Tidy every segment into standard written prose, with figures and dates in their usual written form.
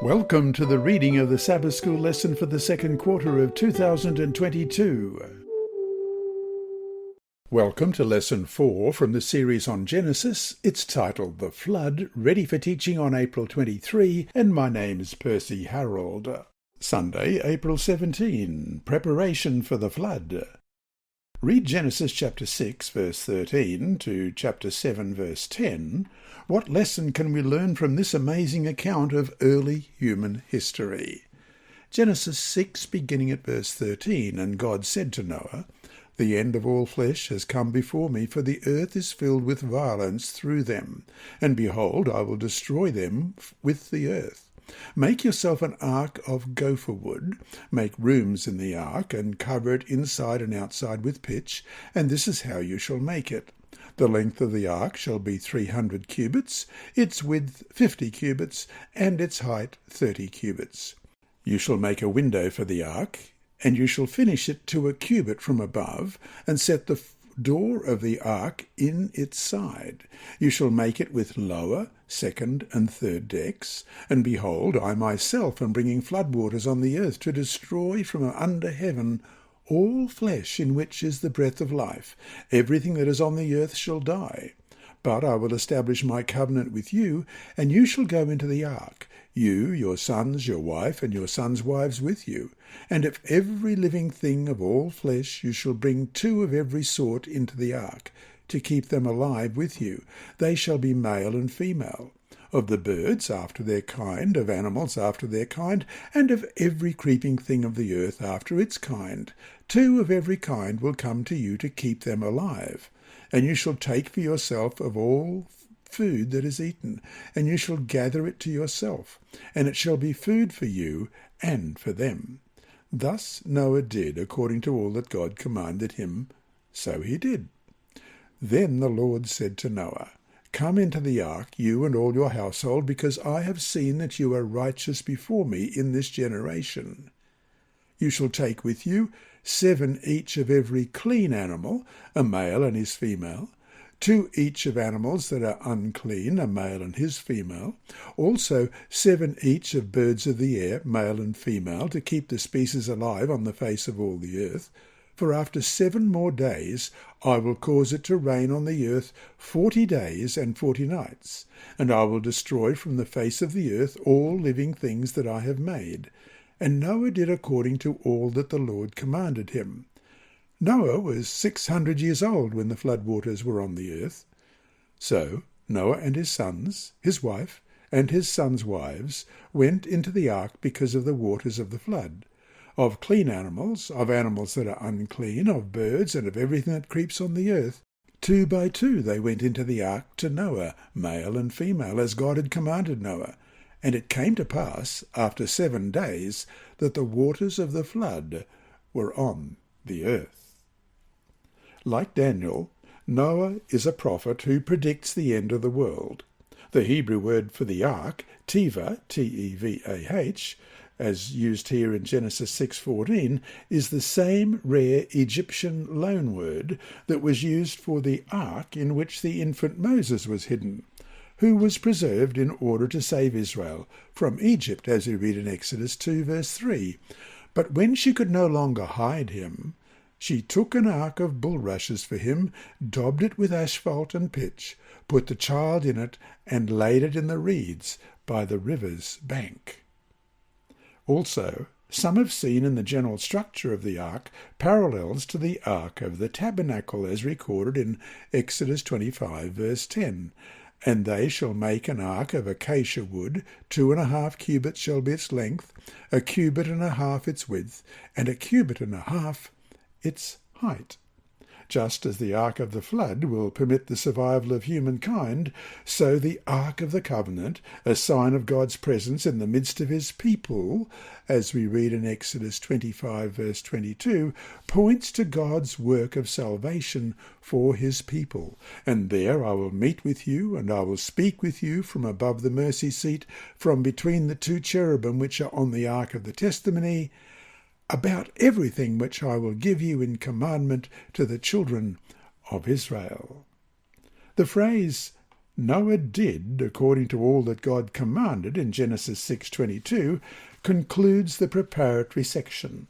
Welcome to the reading of the Sabbath School lesson for the second quarter of 2022. Welcome to Lesson 4 from the series on Genesis. It's titled The Flood, ready for teaching on April 23, and my name is Percy Harrold. Sunday, April 17, Preparation for the Flood. Read Genesis chapter 6, verse 13 to chapter 7, verse 10. What lesson can we learn from this amazing account of early human history? Genesis 6, beginning at verse 13, And God said to Noah, The end of all flesh has come before me, for the earth is filled with violence through them. And behold, I will destroy them with the earth. Make yourself an ark of gopher wood, make rooms in the ark, and cover it inside and outside with pitch, and this is how you shall make it. The length of the ark shall be 300 cubits, its width 50 cubits, and its height 30 cubits. You shall make a window for the ark, and you shall finish it to a cubit from above, and set the door of the ark in its side. You shall make it with lower, second, and third decks. And behold, I myself am bringing floodwaters on the earth to destroy from under heaven all flesh in which is the breath of life. Everything that is on the earth shall die. But I will establish my covenant with you, and you shall go into the ark, you, your sons, your wife, and your sons' wives with you. And of every living thing of all flesh you shall bring 2 of every sort into the ark, to keep them alive with you. They shall be male and female. Of the birds after their kind, of animals after their kind, and of every creeping thing of the earth after its kind. 2 of every kind will come to you to keep them alive. And you shall take for yourself of all food that is eaten, and you shall gather it to yourself, and it shall be food for you and for them. Thus Noah did according to all that God commanded him, so he did. Then the Lord said to Noah, Come into the ark, you and all your household, because I have seen that you are righteous before me in this generation. You shall take with you 7 each of every clean animal, a male and his female, 2 each of animals that are unclean, a male and his female, also 7 each of birds of the air, male and female, to keep the species alive on the face of all the earth. For after 7 more days I will cause it to rain on the earth 40 days and 40 nights, and I will destroy from the face of the earth all living things that I have made. And Noah did according to all that the Lord commanded him. Noah was 600 years old when the floodwaters were on the earth. So Noah and his sons, his wife, and his sons' wives went into the ark because of the waters of the flood. Of clean animals, of animals that are unclean, of birds, and of everything that creeps on the earth, 2 by 2 they went into the ark to Noah, male and female, as God had commanded Noah. And it came to pass, after 7 days, that the waters of the flood were on the earth. Like Daniel, Noah is a prophet who predicts the end of the world. The Hebrew word for the ark, tevah, T-E-V-A-H, as used here in Genesis 6:14, is the same rare Egyptian loanword that was used for the ark in which the infant Moses was hidden, who was preserved in order to save Israel from Egypt, as we read in Exodus 2, verse 3. But when she could no longer hide him, she took an ark of bulrushes for him, daubed it with asphalt and pitch, put the child in it, and laid it in the reeds by the river's bank. Also, some have seen in the general structure of the ark parallels to the ark of the tabernacle as recorded in Exodus 25, verse 10. And they shall make an ark of acacia wood, 2.5 cubits shall be its length, 1.5 cubits its width, and 1.5 cubits its height. Just as the ark of the flood will permit the survival of humankind, so the ark of the covenant, a sign of God's presence in the midst of his people, as we read in Exodus 25, verse 22, points to God's work of salvation for his people. And there I will meet with you, and I will speak with you from above the mercy seat, from between the 2 cherubim which are on the ark of the testimony, about everything which I will give you in commandment to the children of Israel. The phrase, Noah did according to all that God commanded in Genesis 6:22 concludes the preparatory section.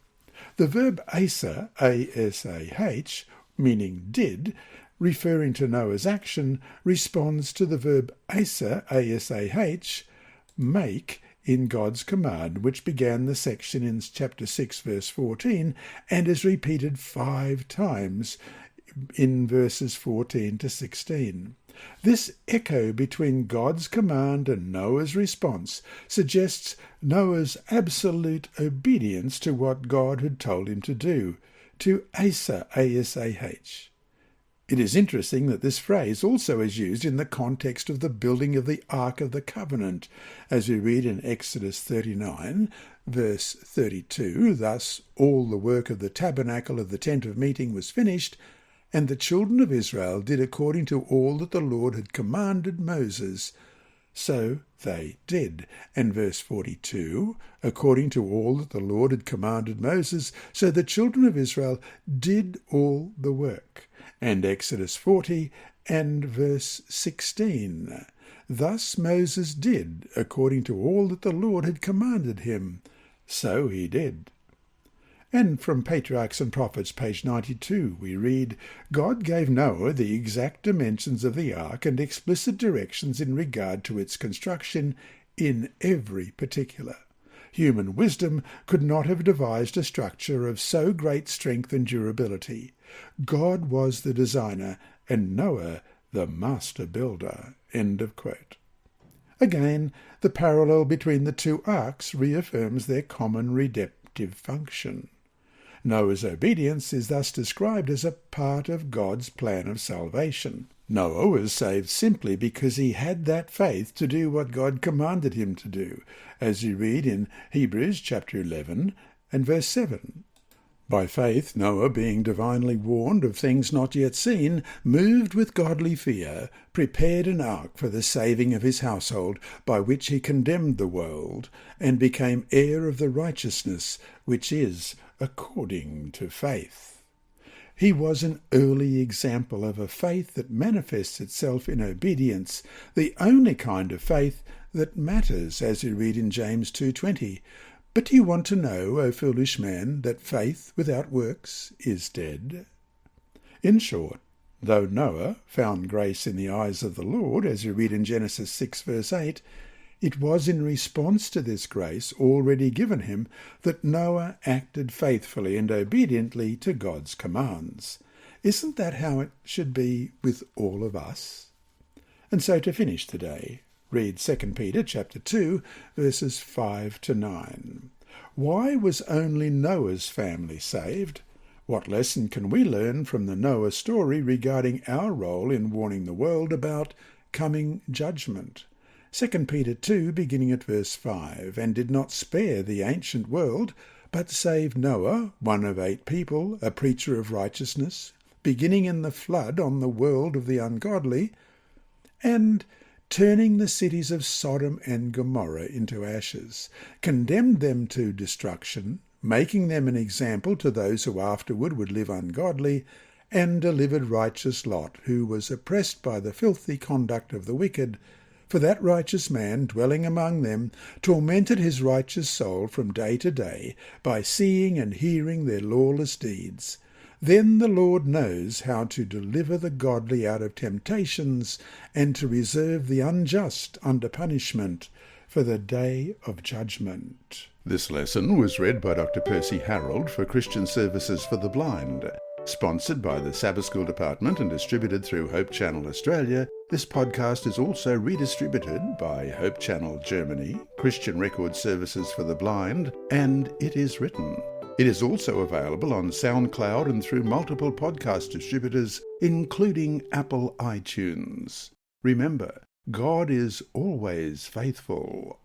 The verb asa, A-S-A-H, meaning did, referring to Noah's action, responds to the verb asa, A-S-A-H, make, in God's command, which began the section in chapter 6, verse 14, and is repeated 5 times in verses 14 to 16. This echo between God's command and Noah's response suggests Noah's absolute obedience to what God had told him to do, to asa, A-S-A-H. It is interesting that this phrase also is used in the context of the building of the Ark of the Covenant, as we read in Exodus 39, verse 32, "Thus all the work of the tabernacle of the tent of meeting was finished, and the children of Israel did according to all that the Lord had commanded Moses. So they did." And verse 42, "According to all that the Lord had commanded Moses, so the children of Israel did all the work." And Exodus 40 and verse 16, "Thus Moses did, according to all that the Lord had commanded him. So he did." And from Patriarchs and Prophets, page 92, we read, "God gave Noah the exact dimensions of the ark and explicit directions in regard to its construction in every particular. Human wisdom could not have devised a structure of so great strength and durability. God was the designer and Noah the master builder." End of quote. Again, the parallel between the two arks reaffirms their common redemptive function. Noah's obedience is thus described as a part of God's plan of salvation. Noah was saved simply because he had that faith to do what God commanded him to do, as you read in Hebrews chapter 11 and verse 7. "By faith Noah, being divinely warned of things not yet seen, moved with godly fear, prepared an ark for the saving of his household, by which he condemned the world, and became heir of the righteousness which is according to faith." He was an early example of a faith that manifests itself in obedience, the only kind of faith that matters, as we read in James 2:20. "But do you want to know, O foolish man, that faith without works is dead?" In short, though Noah found grace in the eyes of the Lord, as we read in Genesis 6 verse 8, it was in response to this grace already given him that Noah acted faithfully and obediently to God's commands. Isn't that how it should be with all of us? And so to finish today, read 2 Peter chapter 2, verses 5 to 9. Why was only Noah's family saved? What lesson can we learn from the Noah story regarding our role in warning the world about coming judgment? 2 Peter 2, beginning at verse 5, "And did not spare the ancient world, but saved Noah, one of 8 people, a preacher of righteousness, beginning in the flood on the world of the ungodly, and turning the cities of Sodom and Gomorrah into ashes, condemned them to destruction, making them an example to those who afterward would live ungodly, and delivered righteous Lot, who was oppressed by the filthy conduct of the wicked. For that righteous man, dwelling among them, tormented his righteous soul from day to day by seeing and hearing their lawless deeds. Then the Lord knows how to deliver the godly out of temptations and to reserve the unjust under punishment for the day of judgment." This lesson was read by Dr. Percy Harrold for Christian Services for the Blind. Sponsored by the Sabbath School Department and distributed through Hope Channel Australia, this podcast is also redistributed by Hope Channel Germany, Christian Record Services for the Blind, and It Is Written. It is also available on SoundCloud and through multiple podcast distributors, including Apple iTunes. Remember, God is always faithful.